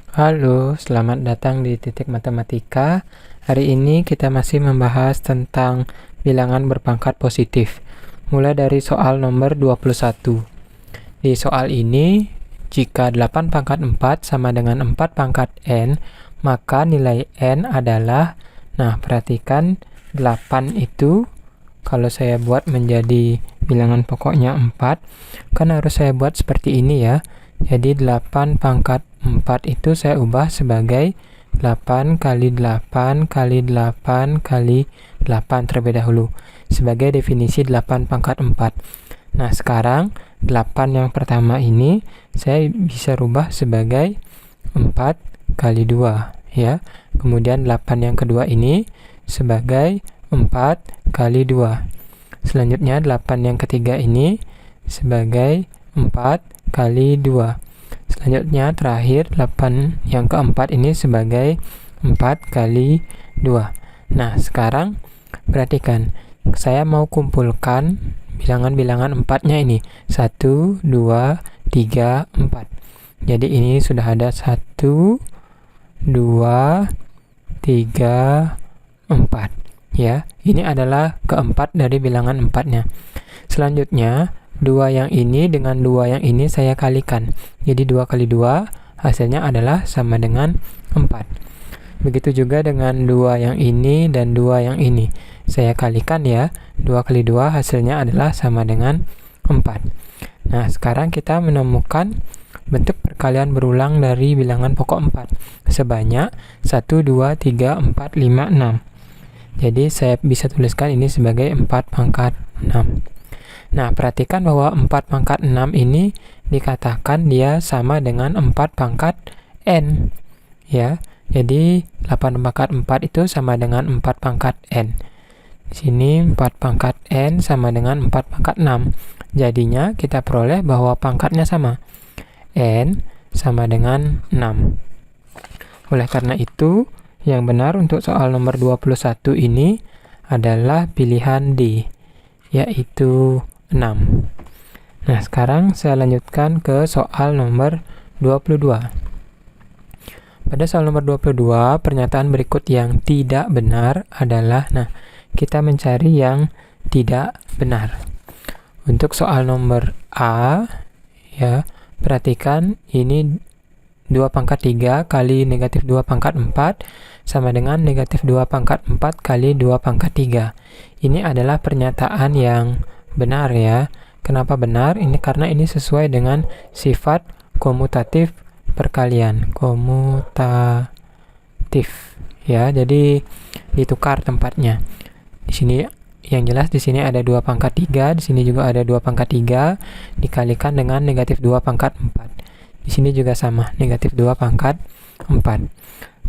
Halo, selamat datang di Titik Matematika. Hari ini kita masih membahas tentang bilangan berpangkat positif. Mulai dari soal nomor 21. Di soal ini, jika 8 pangkat 4 sama dengan 4 pangkat n, maka nilai n adalah, perhatikan 8 itu, kalau saya buat menjadi bilangan pokoknya 4, kan harus saya buat seperti ini ya. Jadi 8 pangkat 4 itu saya ubah sebagai 8 kali 8 kali 8 kali 8 terlebih dahulu, sebagai definisi 8 pangkat 4. Nah, sekarang 8 yang pertama ini saya bisa rubah sebagai 4 kali 2 ya. Kemudian 8 yang kedua ini sebagai 4 kali 2. Selanjutnya 8 yang ketiga ini sebagai 4 kali 2. Selanjutnya terakhir 8 yang keempat ini sebagai 4 kali 2. Nah, sekarang perhatikan, saya mau kumpulkan bilangan-bilangan 4-nya ini. 1, 2, 3, 4. Jadi ini sudah ada 1, 2, 3, 4. Ya, ini adalah keempat dari bilangan 4-nya. Selanjutnya 2 yang ini dengan 2 yang ini saya kalikan. Jadi 2 kali 2 hasilnya adalah sama dengan 4. Begitu juga dengan 2 yang ini dan 2 yang ini. Saya kalikan ya. 2 kali 2 hasilnya adalah sama dengan 4. Nah, sekarang kita menemukan bentuk perkalian berulang dari bilangan pokok 4 sebanyak 1, 2, 3, 4, 5, 6. Jadi saya bisa tuliskan ini sebagai 4 pangkat 6. Nah, perhatikan bahwa 4 pangkat 6 ini dikatakan dia sama dengan 4 pangkat n. Ya, jadi 8 pangkat 4 itu sama dengan 4 pangkat n. Di sini 4 pangkat n sama dengan 4 pangkat 6. Jadinya kita peroleh bahwa pangkatnya sama. N sama dengan 6. Oleh karena itu, yang benar untuk soal nomor 21 ini adalah pilihan D, yaitu 6. Nah, sekarang saya lanjutkan ke soal nomor 22. Pada soal nomor 22, pernyataan berikut yang tidak benar adalah, kita mencari yang tidak benar. Untuk soal nomor A, ya, perhatikan ini 2 pangkat 3 kali negatif 2 pangkat 4 sama dengan negatif 2 pangkat 4 kali 2 pangkat 3. Ini adalah pernyataan yang benar ya. Kenapa benar? Ini karena ini sesuai dengan sifat komutatif perkalian. Komutatif ya. Jadi ditukar tempatnya. Di sini yang jelas di sini ada 2 pangkat 3, di sini juga ada 2 pangkat 3 dikalikan dengan negatif 2 pangkat 4. Di sini juga sama, negatif 2 pangkat 4.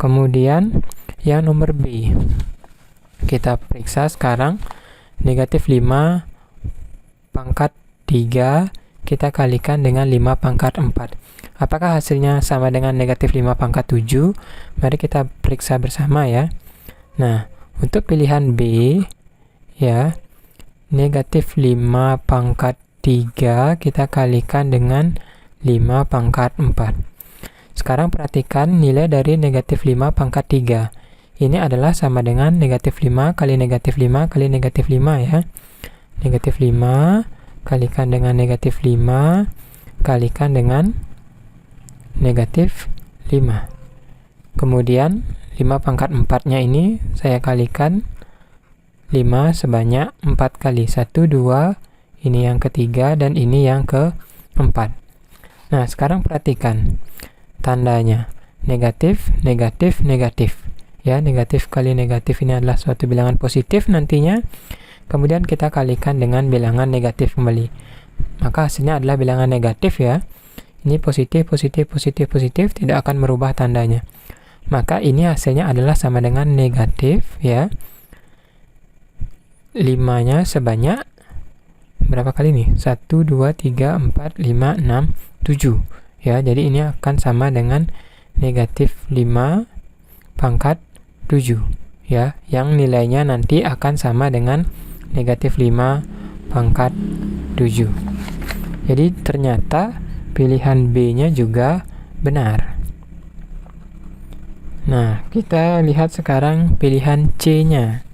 Kemudian yang nomor B. Kita periksa sekarang negatif 5 pangkat 3 kita kalikan dengan 5 pangkat 4. Apakah hasilnya sama dengan negatif 5 pangkat 7? Mari kita periksa bersama ya. Nah, untuk pilihan B ya, negatif 5 pangkat 3 kita kalikan dengan 5 pangkat 4. Sekarang perhatikan nilai dari negatif 5 pangkat 3. Ini adalah sama dengan negatif 5 kali negatif 5 kali negatif 5 ya. Negatif 5 kalikan dengan negatif 5 kalikan dengan negatif 5. Kemudian 5 pangkat 4-nya ini saya kalikan 5 sebanyak 4 kali. 1, 2, ini yang ketiga dan ini yang keempat. Nah, sekarang perhatikan tandanya. Negatif, negatif, negatif. Ya, negatif kali negatif ini adalah suatu bilangan positif nantinya. Kemudian kita kalikan dengan bilangan negatif kembali. Maka hasilnya adalah bilangan negatif ya. Ini positif, positif, positif, positif, tidak akan merubah tandanya. Maka ini hasilnya adalah sama dengan negatif ya. 5-nya sebanyak berapa kali nih? 1, 2, 3, 4, 5, 6, 7. Ya, jadi ini akan sama dengan negatif 5 pangkat 7 ya, yang nilainya nanti akan sama dengan negatif 5 pangkat 7. Jadi ternyata pilihan B-nya juga benar. Nah, kita lihat sekarang pilihan C-nya.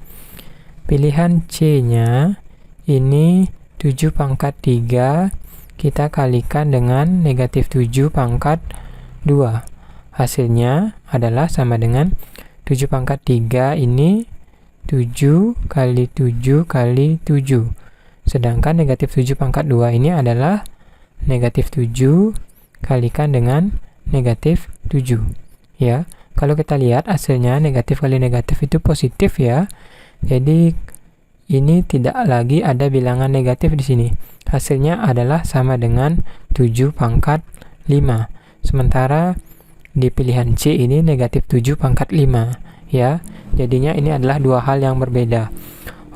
Pilihan C-nya ini 7 pangkat 3 kita kalikan dengan negatif 7 pangkat 2. Hasilnya adalah sama dengan 7 pangkat 3 ini 7 kali 7 kali 7. Sedangkan negatif 7 pangkat 2 ini adalah negatif 7 kalikan dengan negatif 7. Ya, kalau kita lihat hasilnya negatif kali negatif itu positif ya. Jadi ini tidak lagi ada bilangan negatif di sini. Hasilnya adalah sama dengan 7 pangkat 5. Sementara di pilihan C ini negatif 7 pangkat 5 ya. Jadinya ini adalah dua hal yang berbeda.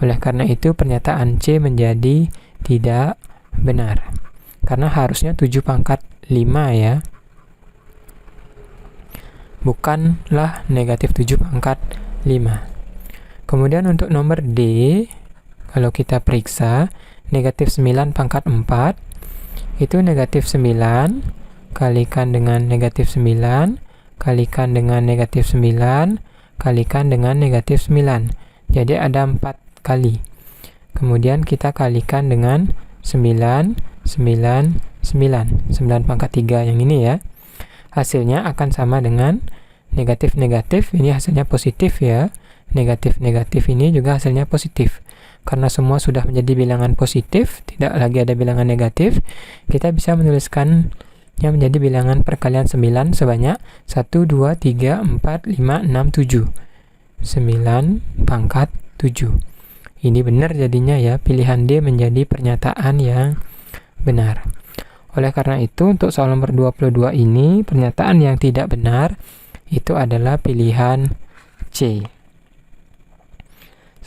Oleh karena itu pernyataan C menjadi tidak benar. Karena harusnya 7 pangkat 5 ya. Bukanlah negatif 7 pangkat 5. Kemudian untuk nomor D, kalau kita periksa, negatif 9 pangkat 4, itu negatif 9, kalikan dengan negatif 9, kalikan dengan negatif 9, kalikan dengan negatif 9. Jadi ada 4 kali. Kemudian kita kalikan dengan 9, 9, 9 pangkat 3 yang ini ya. Hasilnya akan sama dengan negatif-negatif, ini hasilnya positif ya. Negatif-negatif ini juga hasilnya positif. Karena semua sudah menjadi bilangan positif, tidak lagi ada bilangan negatif, kita bisa menuliskan yang menjadi bilangan perkalian 9 sebanyak 1, 2, 3, 4, 5, 6, 7. 9 pangkat 7. Ini benar jadinya ya, pilihan D menjadi pernyataan yang benar. Oleh karena itu, untuk soal nomor 22 ini, pernyataan yang tidak benar itu adalah pilihan C.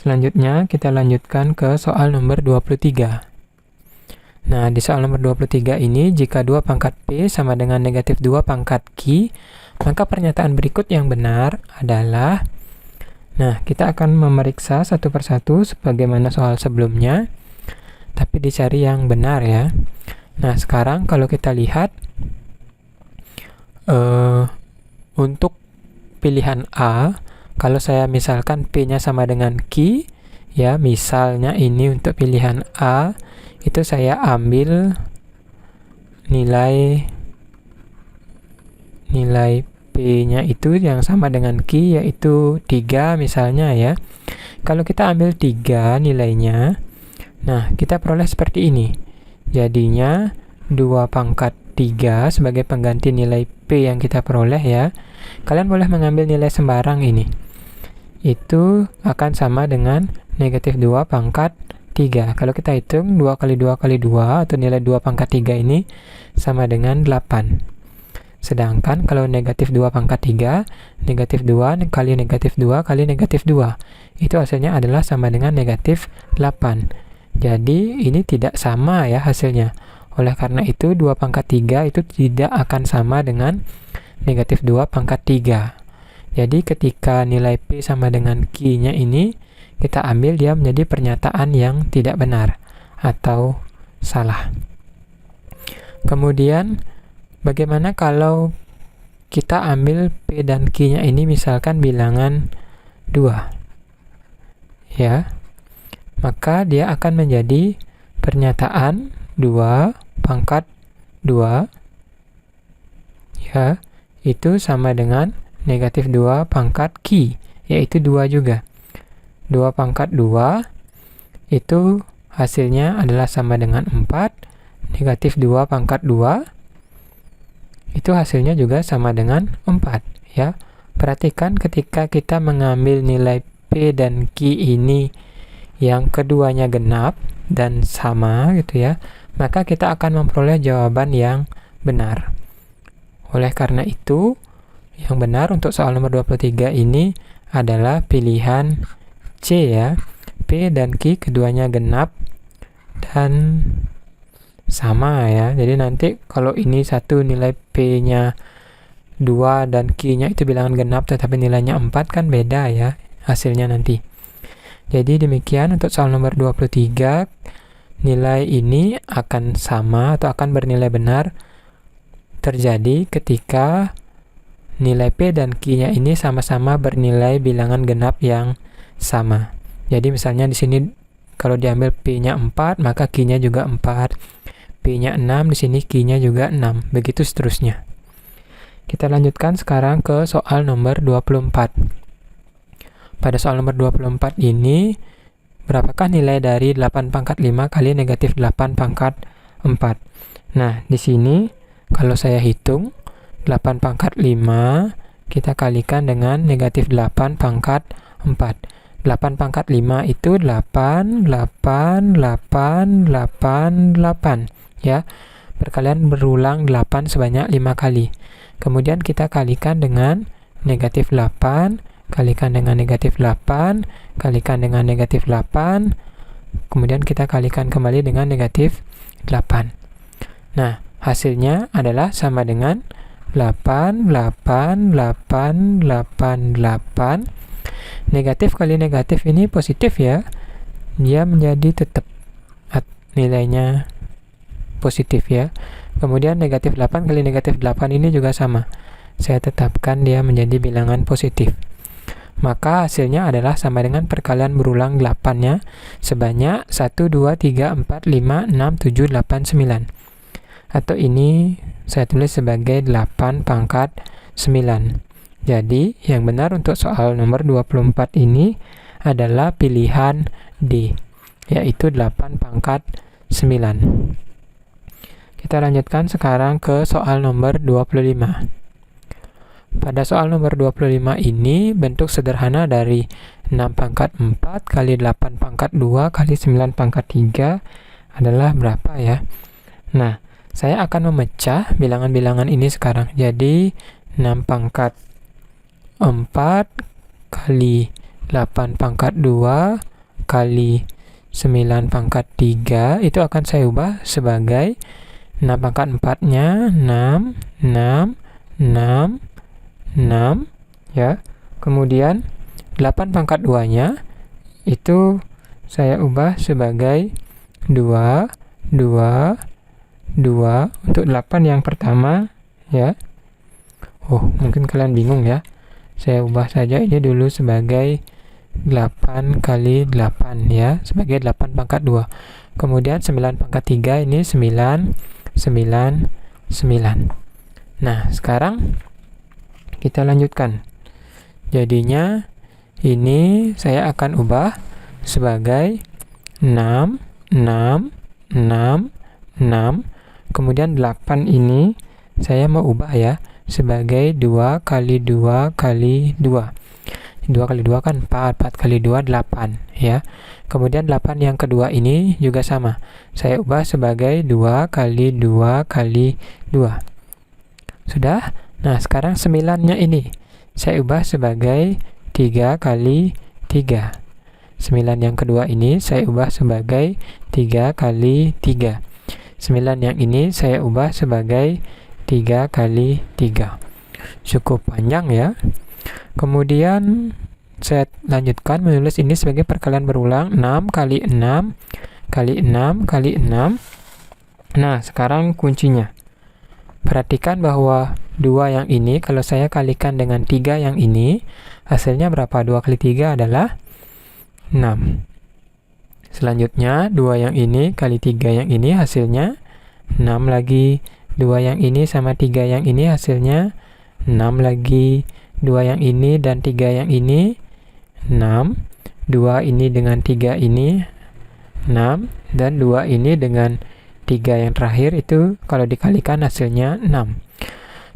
Selanjutnya, kita lanjutkan ke soal nomor 23. Nah, di soal nomor 23 ini, jika 2 pangkat P sama dengan negatif 2 pangkat Q, maka pernyataan berikut yang benar adalah, nah, kita akan memeriksa satu persatu sebagaimana soal sebelumnya, tapi dicari yang benar ya. Nah, sekarang kalau kita lihat untuk pilihan A, kalau saya misalkan P-nya sama dengan Q, ya, misalnya ini untuk pilihan A, itu saya ambil nilai P-nya itu yang sama dengan Q, yaitu 3 misalnya ya. Kalau kita ambil 3 nilainya, nah, kita peroleh seperti ini. Jadinya 2 pangkat 3 sebagai pengganti nilai P yang kita peroleh ya. Kalian boleh mengambil nilai sembarang ini. Itu akan sama dengan negatif 2 pangkat 3. Kalau kita hitung 2 kali 2 kali 2 atau nilai 2 pangkat 3 ini sama dengan 8. Sedangkan kalau negatif 2 pangkat 3, negatif 2 kali negatif 2 kali negatif 2. Itu hasilnya adalah sama dengan negatif 8. Jadi ini tidak sama ya hasilnya. Oleh karena itu 2 pangkat 3 itu tidak akan sama dengan negatif 2 pangkat 3. Jadi ketika nilai P sama dengan Q-nya ini, kita ambil dia menjadi pernyataan yang tidak benar atau salah. Kemudian bagaimana kalau kita ambil P dan Q-nya ini misalkan bilangan 2? Ya. Maka dia akan menjadi pernyataan 2 pangkat 2 ya, itu sama dengan negatif 2 pangkat Q, yaitu 2 juga. 2 pangkat 2 itu hasilnya adalah sama dengan 4. Negatif 2 pangkat 2 itu hasilnya juga sama dengan 4 ya. Perhatikan ketika kita mengambil nilai P dan Q ini yang keduanya genap dan sama gitu ya, maka kita akan memperoleh jawaban yang benar. Oleh karena itu, yang benar untuk soal nomor 23 ini adalah pilihan C ya. P dan Q keduanya genap dan sama ya. Jadi nanti kalau ini satu nilai P-nya 2 dan Q-nya itu bilangan genap tetapi nilainya 4 kan beda ya hasilnya nanti. Jadi demikian untuk soal nomor 23, nilai ini akan sama atau akan bernilai benar terjadi ketika nilai P dan Q-nya ini sama-sama bernilai bilangan genap yang sama. Jadi misalnya di sini kalau diambil P-nya 4, maka Q-nya juga 4. P-nya 6, di sini Q-nya juga 6. Begitu seterusnya. Kita lanjutkan sekarang ke soal nomor 24. Pada soal nomor 24 ini, berapakah nilai dari 8 pangkat 5 kali negatif 8 pangkat 4? Nah, di sini kalau saya hitung, 8 pangkat 5 kita kalikan dengan negatif 8 pangkat 4. 8 pangkat 5 itu 8, 8, 8, 8, 8. Ya, perkalian berulang 8 sebanyak 5 kali. Kemudian kita kalikan dengan negatif 8, kalikan dengan negatif 8, kalikan dengan negatif 8, kemudian kita kalikan kembali dengan negatif 8. Nah, hasilnya adalah sama dengan 8, 8, 8, 8, 8. Negatif kali negatif ini positif ya. Dia menjadi tetap nilainya positif ya. Kemudian negatif 8 kali negatif 8 ini juga sama. Saya tetapkan dia menjadi bilangan positif. Maka hasilnya adalah sama dengan perkalian berulang 8-nya sebanyak 1, 2, 3, 4, 5, 6, 7, 8, 9. Atau ini saya tulis sebagai 8 pangkat 9. Jadi, yang benar untuk soal nomor 24 ini adalah pilihan D, yaitu 8 pangkat 9. Kita lanjutkan sekarang ke soal nomor 25. Pada soal nomor 25 ini, bentuk sederhana dari 6 pangkat 4 kali 8 pangkat 2 kali 9 pangkat 3 adalah berapa ya? Nah, saya akan memecah bilangan-bilangan ini sekarang. Jadi, 6 pangkat 4 kali 8 pangkat 2 kali 9 pangkat 3 itu akan saya ubah sebagai 6 pangkat 4-nya 6, 6, 6, 6 ya. Kemudian 8 pangkat 2-nya itu saya ubah sebagai 2, 2, 2 untuk 8 yang pertama ya. Oh, mungkin kalian bingung ya. Saya ubah saja ini dulu sebagai 8 kali 8 ya, sebagai 8 pangkat 2. Kemudian 9 pangkat 3 ini 9, 9, 9. Nah, sekarang kita lanjutkan. Jadinya ini saya akan ubah sebagai 6, 6, 6, 6. Kemudian 8 ini saya mau ubah ya sebagai 2 kali 2 kali 2. 2 kali 2 kan 4, 4 kali 2 8 ya. Kemudian 8 yang kedua ini juga sama. Saya ubah sebagai 2 kali 2 kali 2. Sudah? Nah, sekarang 9-nya ini saya ubah sebagai 3 kali 3. 9 yang kedua ini saya ubah sebagai 3 kali 3. 9 yang ini saya ubah sebagai 3 kali 3. Cukup panjang ya. Kemudian saya lanjutkan menulis ini sebagai perkalian berulang 6 kali 6 kali 6 kali 6. Nah, sekarang kuncinya. Perhatikan bahwa 2 yang ini kalau saya kalikan dengan 3 yang ini, hasilnya berapa? 2 kali 3 adalah 6. Selanjutnya 2 yang ini kali 3 yang ini hasilnya 6 lagi. 2 yang ini sama 3 yang ini hasilnya 6 lagi. 2 yang ini dan 3 yang ini 6. 2 ini dengan 3 ini 6. Dan 2 ini dengan 3 yang terakhir itu kalau dikalikan hasilnya 6.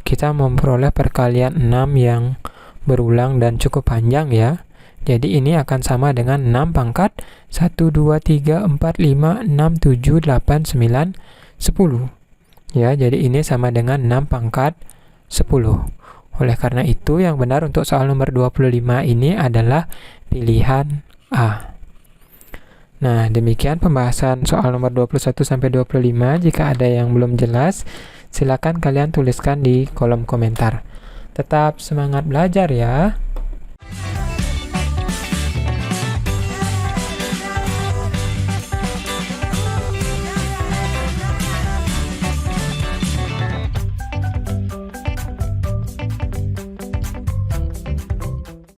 Kita memperoleh perkalian 6 yang berulang dan cukup panjang ya. Jadi ini akan sama dengan 6 pangkat 1, 2, 3, 4, 5, 6, 7, 8, 9, 10. Ya, jadi ini sama dengan 6 pangkat 10. Oleh karena itu, yang benar untuk soal nomor 25 ini adalah pilihan A. Nah, demikian pembahasan soal nomor 21-25. Jika ada yang belum jelas, silakan kalian tuliskan di kolom komentar. Tetap semangat belajar ya!